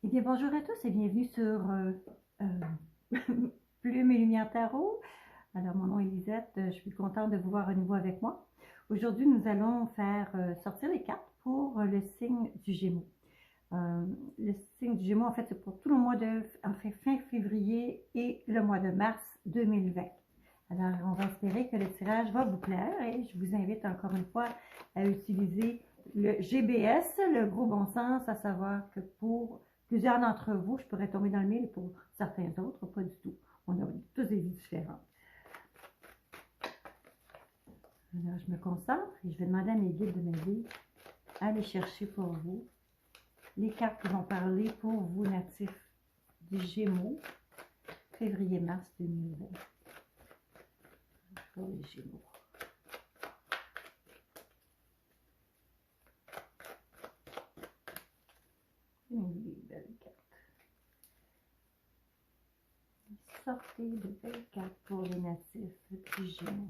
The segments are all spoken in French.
Eh bien, bonjour à tous et bienvenue sur Plume et Lumière Tarot. Alors, mon nom est Lisette, je suis contente de vous voir à nouveau avec moi. Aujourd'hui, nous allons faire sortir les cartes pour le signe du Gémeaux. Le signe du Gémeaux, en fait, c'est pour tout le mois de fin février et le mois de mars 2020. Alors, on va espérer que le tirage va vous plaire et je vous invite encore une fois à utiliser le GBS, le gros bon sens, à savoir que pour plusieurs d'entre vous, je pourrais tomber dans le mille, et pour certains autres, pas du tout. On a tous des vies différentes. Alors, je me concentre et je vais demander à mes guides de m'aider à aller chercher pour vous les cartes qui vont parler pour vous, natifs du Gémeaux, février-mars 2020. Pour les Gémeaux. Une belle carte. Sortez de belles cartes pour les natifs du Gémeaux.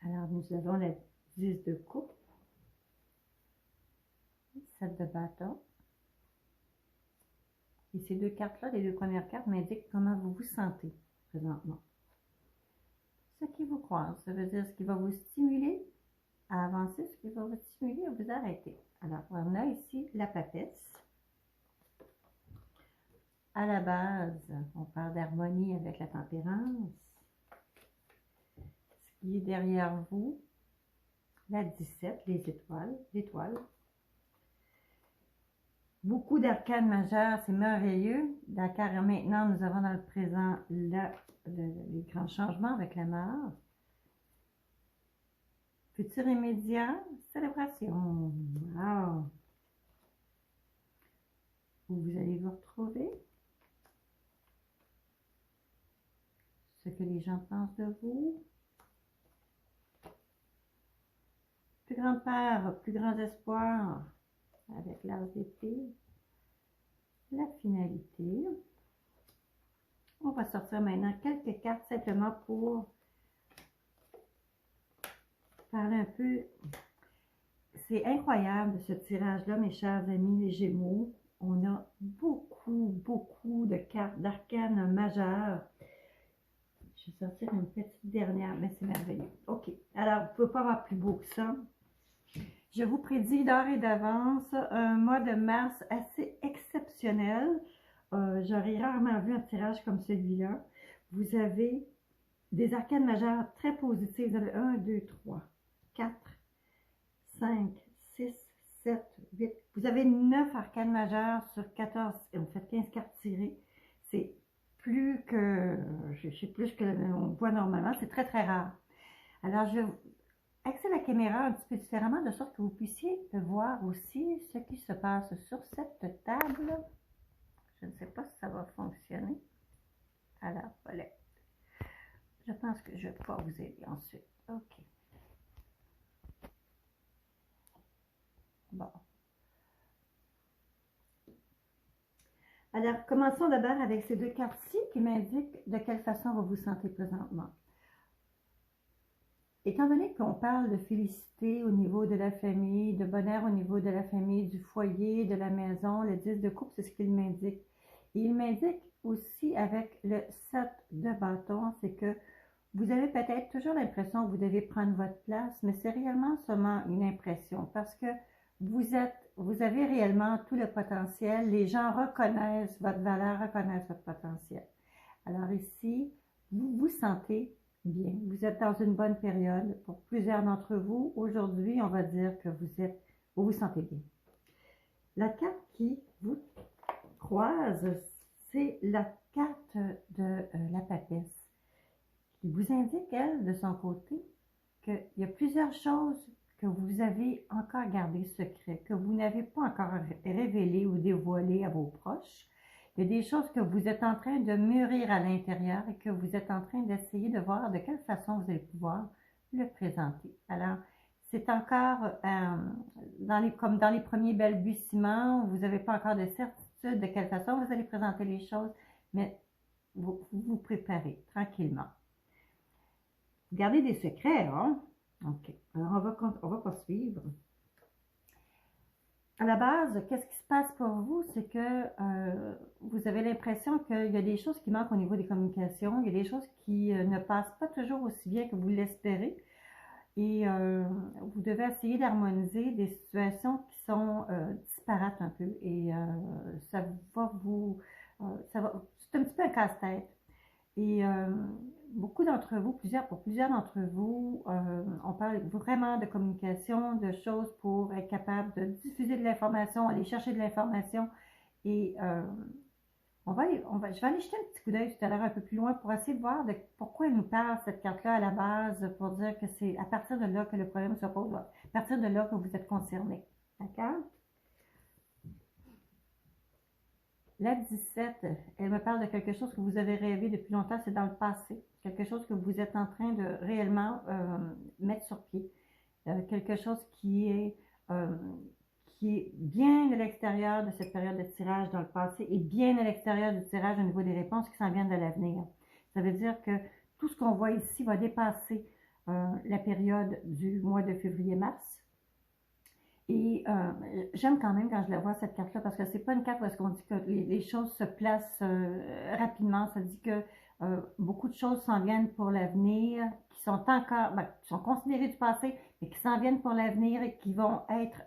Alors, nous avons la 10 de coupe, 7 de bâton. Et ces deux cartes-là, les deux premières cartes, m'indiquent comment vous vous sentez présentement. Ce qui vous croise, ça veut dire ce qui va vous stimuler à avancer, ce qui va vous stimuler à vous arrêter. Alors, on a ici la papesse. À la base, on parle d'harmonie avec la tempérance. Ce qui est derrière vous, la 17, les étoiles, l'étoile. Beaucoup d'arcanes majeures, c'est merveilleux. Car maintenant, nous avons dans le présent les grands changements avec la mort. Futur immédiat, célébration. Wow. Où vous allez vous retrouver. Ce que les gens pensent de vous. Plus grande peur, plus grand espoir avec l'as d'épée. La finalité. On va sortir maintenant quelques cartes simplement pour parler un peu. C'est incroyable ce tirage-là, mes chers amis les Gémeaux. On a beaucoup de cartes d'arcanes majeures. Je vais sortir une petite dernière, mais c'est merveilleux. OK. Alors, vous ne pouvez pas avoir plus beau que ça. Je vous prédis d'heure et d'avance un mois de mars assez exceptionnel. J'aurais rarement vu un tirage comme celui-là. Vous avez des arcanes majeures très positives. Vous avez 1, 2, 3, 4, 5, 6, 7, 8. Vous avez 9 arcanes majeures sur 14. Et on fait 15 cartes tirées. C'est plus que, je sais plus que on voit normalement. C'est très rare. Alors, je axer la caméra un petit peu différemment, de sorte que vous puissiez voir aussi ce qui se passe sur cette table. Je ne sais pas si ça va fonctionner. Alors, voilà. Je pense que je vais pouvoir vous aider ensuite. OK. Bon. Alors, commençons d'abord avec ces deux cartes-ci qui m'indiquent de quelle façon vous vous sentez présentement. Étant donné qu'on parle de félicité au niveau de la famille, de bonheur au niveau de la famille, du foyer, de la maison, le 10 de coupe, c'est ce qu'il m'indique. Il m'indique aussi avec le 7 de bâton, c'est que vous avez peut-être toujours l'impression que vous devez prendre votre place, mais c'est réellement seulement une impression parce que vous avez réellement tout le potentiel. Les gens reconnaissent votre valeur, reconnaissent votre potentiel. Alors ici, vous vous sentez bien. Vous êtes dans une bonne période. Pour plusieurs d'entre vous, aujourd'hui, on va dire que vous vous sentez bien. La carte qui vous croise, c'est la carte de la papesse. Il vous indique, elle, de son côté, qu'il y a plusieurs choses que vous avez encore gardées secrètes, que vous n'avez pas encore révélées ou dévoilées à vos proches. Il y a des choses que vous êtes en train de mûrir à l'intérieur et que vous êtes en train d'essayer de voir de quelle façon vous allez pouvoir le présenter. Alors, c'est encore comme dans les premiers balbutiements, vous n'avez pas encore de certitude de quelle façon vous allez présenter les choses, mais vous vous préparez tranquillement. Gardez des secrets, hein? OK. Alors, on va poursuivre. À la base, qu'est-ce qui se passe pour vous? C'est que vous avez l'impression qu'il y a des choses qui manquent au niveau des communications, il y a des choses qui ne passent pas toujours aussi bien que vous l'espérez. Et vous devez essayer d'harmoniser des situations qui sont disparates un peu. Et ça va vous... c'est un petit peu un casse-tête. Et beaucoup d'entre vous, pour plusieurs d'entre vous, on parle vraiment de communication, de choses pour être capable de diffuser de l'information, aller chercher de l'information. Et je vais aller jeter un petit coup d'œil tout à l'heure un peu plus loin pour essayer de voir pourquoi elle nous parle cette carte-là à la base, pour dire que c'est à partir de là que le problème se pose, à partir de là que vous êtes concerné. D'accord? La 17, elle me parle de quelque chose que vous avez rêvé depuis longtemps, c'est dans le passé. Quelque chose que vous êtes en train de réellement mettre sur pied. Quelque chose qui est bien à l'extérieur de cette période de tirage dans le passé et bien à l'extérieur du tirage au niveau des réponses qui s'en viennent de l'avenir. Ça veut dire que tout ce qu'on voit ici va dépasser la période du mois de février-mars. Et j'aime quand même quand je la vois, cette carte-là, parce que c'est pas une carte où est-ce qu'on dit que les choses se placent rapidement. Ça dit que beaucoup de choses s'en viennent pour l'avenir, qui sont encore, qui sont considérées du passé, mais qui s'en viennent pour l'avenir et qui vont être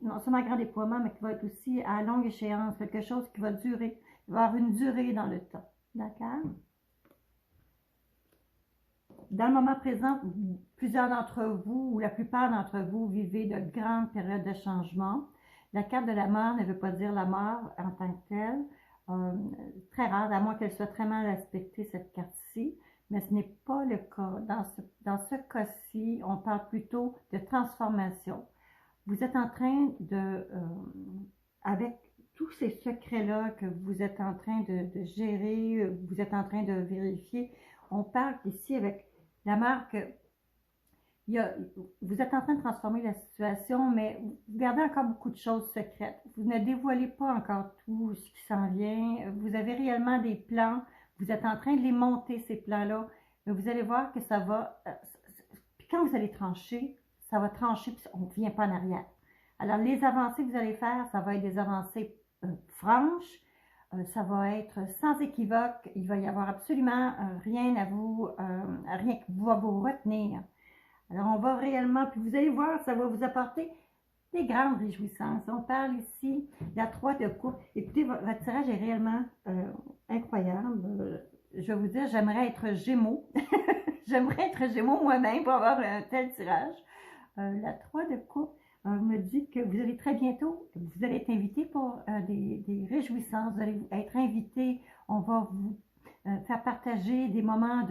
non seulement à grand déploiement, mais qui va être aussi à longue échéance, quelque chose qui va durer. Il va y avoir une durée dans le temps. D'accord? Dans le moment présent, plusieurs d'entre vous, ou la plupart d'entre vous, vivez de grandes périodes de changement. La carte de la mort ne veut pas dire la mort en tant que telle. Très rare, à moins qu'elle soit très mal respectée, cette carte-ci. Mais ce n'est pas le cas. Dans ce cas-ci, on parle plutôt de transformation. Vous êtes en train de, avec tous ces secrets-là que vous êtes en train de gérer, vous êtes en train de vérifier, on parle ici avec la marque, vous êtes en train de transformer la situation, mais vous gardez encore beaucoup de choses secrètes. Vous ne dévoilez pas encore tout ce qui s'en vient. Vous avez réellement des plans. Vous êtes en train de les monter, ces plans-là. Mais vous allez voir que ça va... Puis quand vous allez trancher, ça va trancher, puis on ne revient pas en arrière. Alors, les avancées que vous allez faire, ça va être des avancées franches. Ça va être sans équivoque. Il va y avoir absolument rien à vous, rien qui va vous retenir. Alors, on va réellement, puis vous allez voir, ça va vous apporter des grandes réjouissances. On parle ici, il y a 3 de coupe. Écoutez, votre tirage est réellement incroyable. Je vais vous dire, j'aimerais être Gémeaux. J'aimerais être Gémeaux moi-même pour avoir un tel tirage. La 3 de coupe me dit que vous allez très bientôt, vous allez être invité pour des réjouissances. Vous allez être invité, on va vous faire partager des moments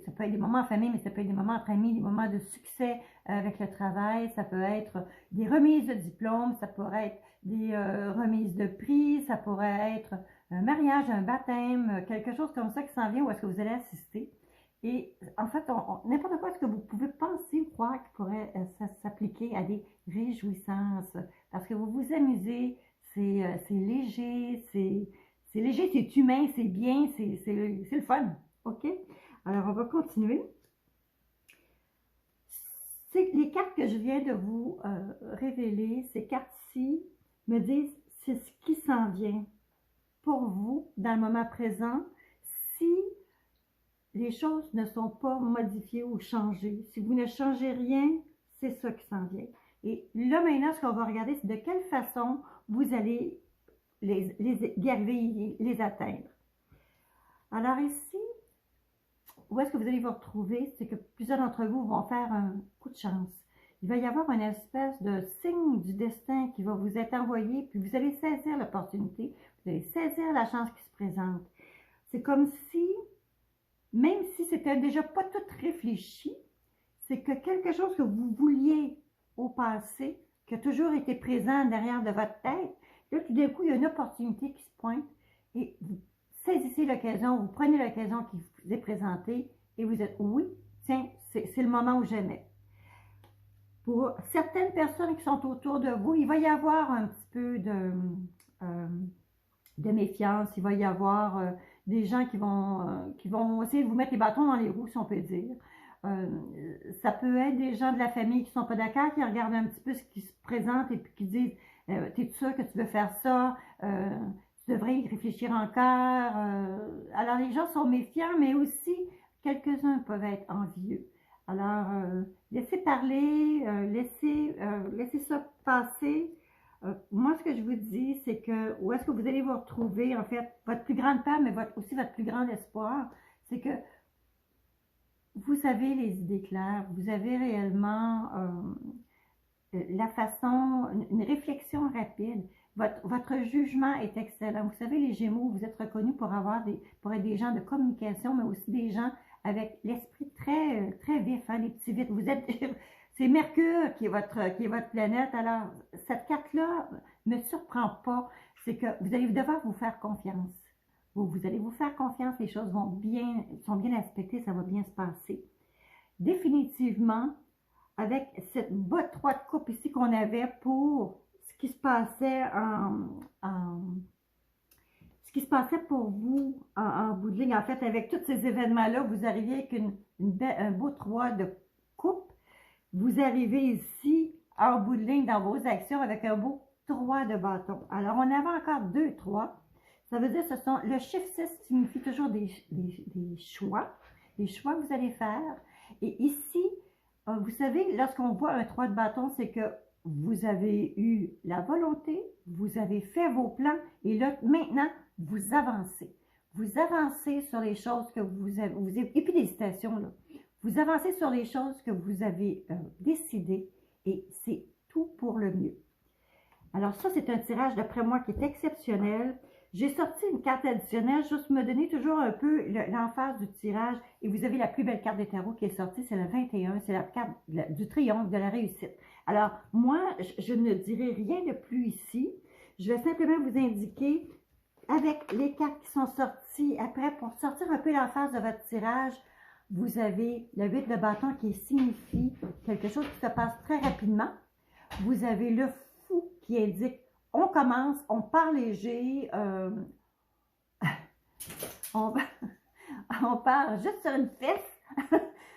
ça peut être des moments en famille, mais ça peut être des moments entre amis, des moments de succès avec le travail, ça peut être des remises de diplômes, ça pourrait être des remises de prix, ça pourrait être un mariage, un baptême, quelque chose comme ça qui s'en vient où est-ce que vous allez assister. Et en fait, n'importe quoi ce que vous pouvez penser ou croire qui pourrait s'appliquer à des réjouissances, parce que vous vous amusez, c'est léger, c'est léger, c'est humain, c'est bien, c'est le fun. OK? Alors, on va continuer. Les cartes que je viens de vous révéler, ces cartes-ci me disent c'est ce qui s'en vient pour vous dans le moment présent si les choses ne sont pas modifiées ou changées. Si vous ne changez rien, c'est ça qui s'en vient. Et là, maintenant, ce qu'on va regarder, c'est de quelle façon vous allez y arriver, les atteindre. Alors ici, où est-ce que vous allez vous retrouver? C'est que plusieurs d'entre vous vont faire un coup de chance. Il va y avoir une espèce de signe du destin qui va vous être envoyé, puis vous allez saisir l'opportunité, vous allez saisir la chance qui se présente. C'est comme si même si c'était déjà pas tout réfléchi, c'est que quelque chose que vous vouliez au passé, qui a toujours été présent derrière de votre tête, là, tout d'un coup, il y a une opportunité qui se pointe et vous saisissez l'occasion, vous prenez l'occasion qui vous est présentée et vous êtes, oui, tiens, c'est le moment où j'aimais. Pour certaines personnes qui sont autour de vous, il va y avoir un petit peu de méfiance, il va y avoir des gens qui vont essayer de vous mettre les bâtons dans les roues, si on peut dire. Ça peut être des gens de la famille qui ne sont pas d'accord, qui regardent un petit peu ce qui se présente et puis qui disent t'es sûr que tu veux faire ça? Tu devrais y réfléchir encore. Alors les gens sont méfiants, mais aussi quelques-uns peuvent être envieux. Alors laissez parler, laissez ça passer. Moi, ce que je vous dis, c'est que où est-ce que vous allez vous retrouver, en fait, votre plus grande peur, mais aussi votre plus grand espoir, c'est que vous avez les idées claires, vous avez réellement la façon, une réflexion rapide. Votre jugement est excellent. Vous savez, les Gémeaux, vous êtes reconnus pour être des gens de communication, mais aussi des gens avec l'esprit très vif, hein, les petits vites. Vous êtes, c'est Mercure qui est votre planète. Alors, cette carte-là ne me surprend pas. C'est que vous allez devoir vous faire confiance. Vous allez vous faire confiance, les choses sont bien aspectées, ça va bien se passer. Définitivement, avec cette botte 3 de coupe ici qu'on avait pour ce qui se passait ce qui se passait pour vous en bout de ligne. En fait, avec tous ces événements-là, vous arrivez avec un beau 3 de coupe. Vous arrivez ici en bout de ligne dans vos actions avec un beau 3 de bâton. Alors, on avait encore 2 3. Ça veut dire que le chiffre 6 signifie toujours des choix. Les choix que vous allez faire. Et ici, vous savez, lorsqu'on voit un 3 de bâton, c'est que vous avez eu la volonté, vous avez fait vos plans, et là, maintenant, vous avancez. Vous avancez sur les choses que vous avez, et puis des citations, là. Vous avancez sur les choses que vous avez décidées, et c'est tout pour le mieux. Alors ça, c'est un tirage d'après moi qui est exceptionnel. J'ai sorti une carte additionnelle, juste me donner toujours un peu l'emphase du tirage. Et vous avez la plus belle carte des tarots qui est sortie, c'est la 21, c'est la carte du triomphe, de la réussite. Alors, moi, je ne dirai rien de plus ici. Je vais simplement vous indiquer, avec les cartes qui sont sorties, après, pour sortir un peu l'emphase de votre tirage, vous avez le 8 de bâton qui signifie quelque chose qui se passe très rapidement. Vous avez le fou qui indique on commence, on part léger, on part juste sur une fesse,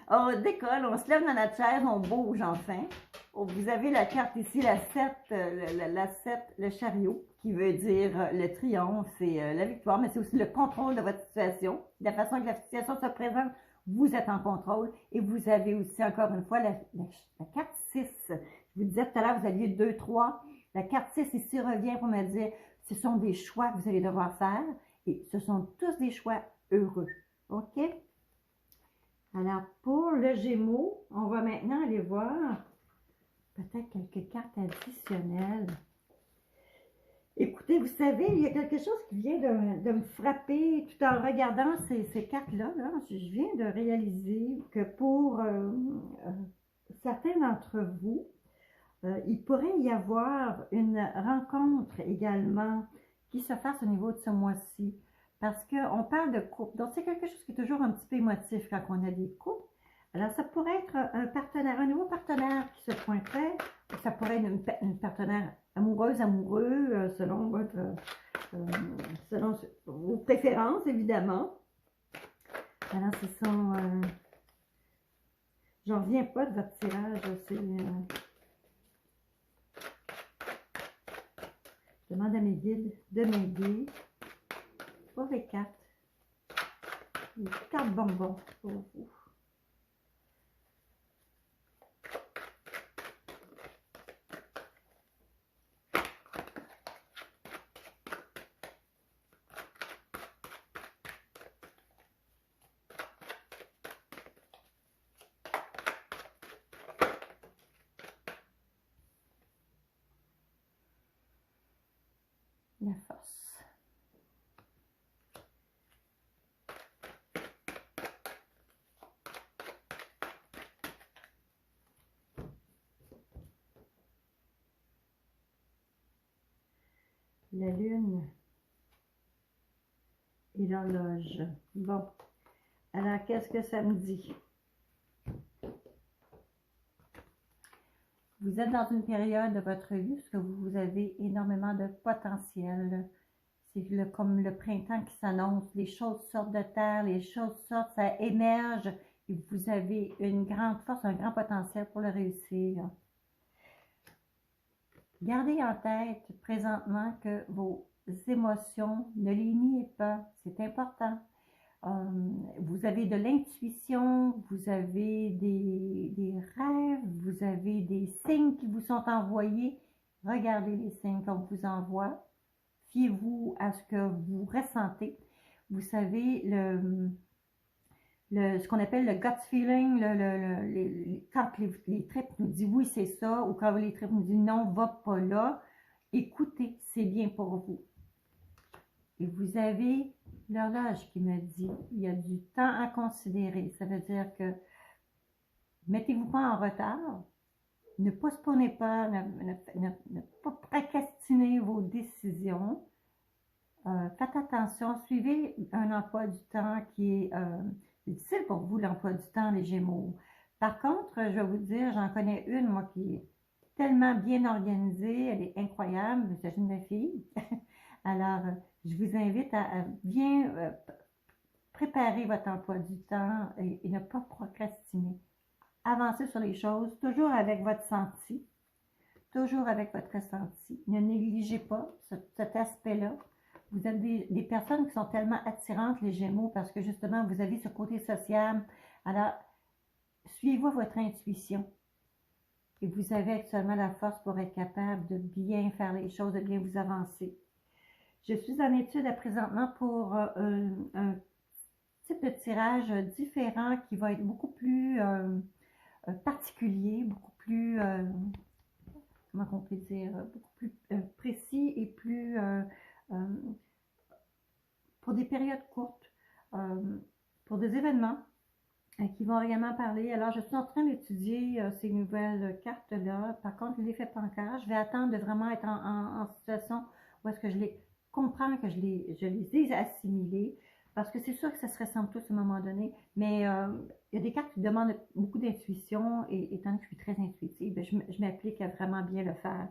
on décolle, on se lève dans notre chaise, on bouge enfin. Vous avez la carte ici, la 7, le chariot, qui veut dire le triomphe, c'est la victoire, mais c'est aussi le contrôle de votre situation. La façon que la situation se présente, vous êtes en contrôle. Et vous avez aussi, encore une fois, la carte 6. Je vous disais tout à l'heure, vous aviez 2, 3. La carte 6 ici revient pour me dire, ce sont des choix que vous allez devoir faire et ce sont tous des choix heureux. OK? Alors, pour le Gémeaux, on va maintenant aller voir peut-être quelques cartes additionnelles. Écoutez, vous savez, il y a quelque chose qui vient de me frapper tout en regardant ces cartes-là. Là. Je viens de réaliser que pour certains d'entre vous, il pourrait y avoir une rencontre également qui se fasse au niveau de ce mois-ci. Parce qu'on parle de couple. Donc, c'est quelque chose qui est toujours un petit peu émotif quand on a des couples. Alors, ça pourrait être un partenaire, un nouveau partenaire qui se pointerait. Ça pourrait être une partenaire amoureuse, amoureux, selon vos préférences, évidemment. Alors, ce sont... j'en reviens pas de votre tirage. C'est... je demande à mes guides de m'aider pour les cartes. Les cartes bonbons pour vous. La force. la lune et l'horloge. Bon, alors qu'est-ce que ça me dit? Vous êtes dans une période de votre vie où vous avez énormément de potentiel. C'est comme le printemps qui s'annonce. Les choses sortent de terre, les choses sortent, ça émerge. Et vous avez une grande force, un grand potentiel pour le réussir. Gardez en tête présentement que vos émotions, ne les niez pas. C'est important. Vous avez de l'intuition, vous avez des rêves, vous avez des signes qui vous sont envoyés. Regardez les signes qu'on vous envoie. Fiez-vous à ce que vous ressentez. Vous savez, ce qu'on appelle le gut feeling, quand les tripes nous disent oui, c'est ça, ou quand les tripes nous disent non, va pas là, écoutez, c'est bien pour vous. Et vous avez l'horloge qui me dit, il y a du temps à considérer. Ça veut dire que mettez-vous pas en retard, ne postponez pas, ne pas procrastiner vos décisions. Faites attention, suivez un emploi du temps qui est difficile pour vous, l'emploi du temps, les Gémeaux. Par contre, je vais vous dire, j'en connais une, moi, qui est tellement bien organisée, elle est incroyable, il s'agit de ma fille. Alors, je vous invite à bien préparer votre emploi du temps et ne pas procrastiner. Avancez sur les choses, toujours avec votre senti, toujours avec votre ressenti. Ne négligez pas cet aspect-là. Vous êtes des personnes qui sont tellement attirantes, les Gémeaux, parce que justement, vous avez ce côté social. Alors, suivez votre intuition. Et vous avez actuellement la force pour être capable de bien faire les choses, de bien vous avancer. Je suis en étude présentement pour un type de tirage différent qui va être beaucoup plus particulier, beaucoup plus, comment on peut dire, beaucoup plus précis et plus pour des périodes courtes, pour des événements qui vont réellement parler. Alors, je suis en train d'étudier ces nouvelles cartes-là. Par contre, je ne les fais pas encore. Je vais attendre de vraiment être en situation où est-ce que je les comprends, que je les ai assimilées. Parce que c'est sûr que ça se ressemble tous à un moment donné. Mais il y a des cartes qui demandent beaucoup d'intuition. Et étant que je suis très intuitive, bien, je m'applique à vraiment bien le faire.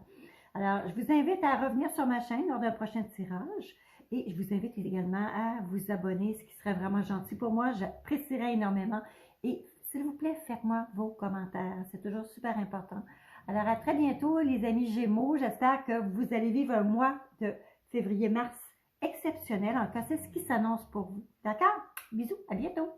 Alors, je vous invite à revenir sur ma chaîne lors d'un prochain tirage. Et je vous invite également à vous abonner, ce qui serait vraiment gentil pour moi. J'apprécierais énormément. Et s'il vous plaît, faites-moi vos commentaires. C'est toujours super important. Alors, à très bientôt, les amis Gémeaux. J'espère que vous allez vivre un mois de février-mars exceptionnel. En tout cas, c'est ce qui s'annonce pour vous. D'accord? Bisous, à bientôt!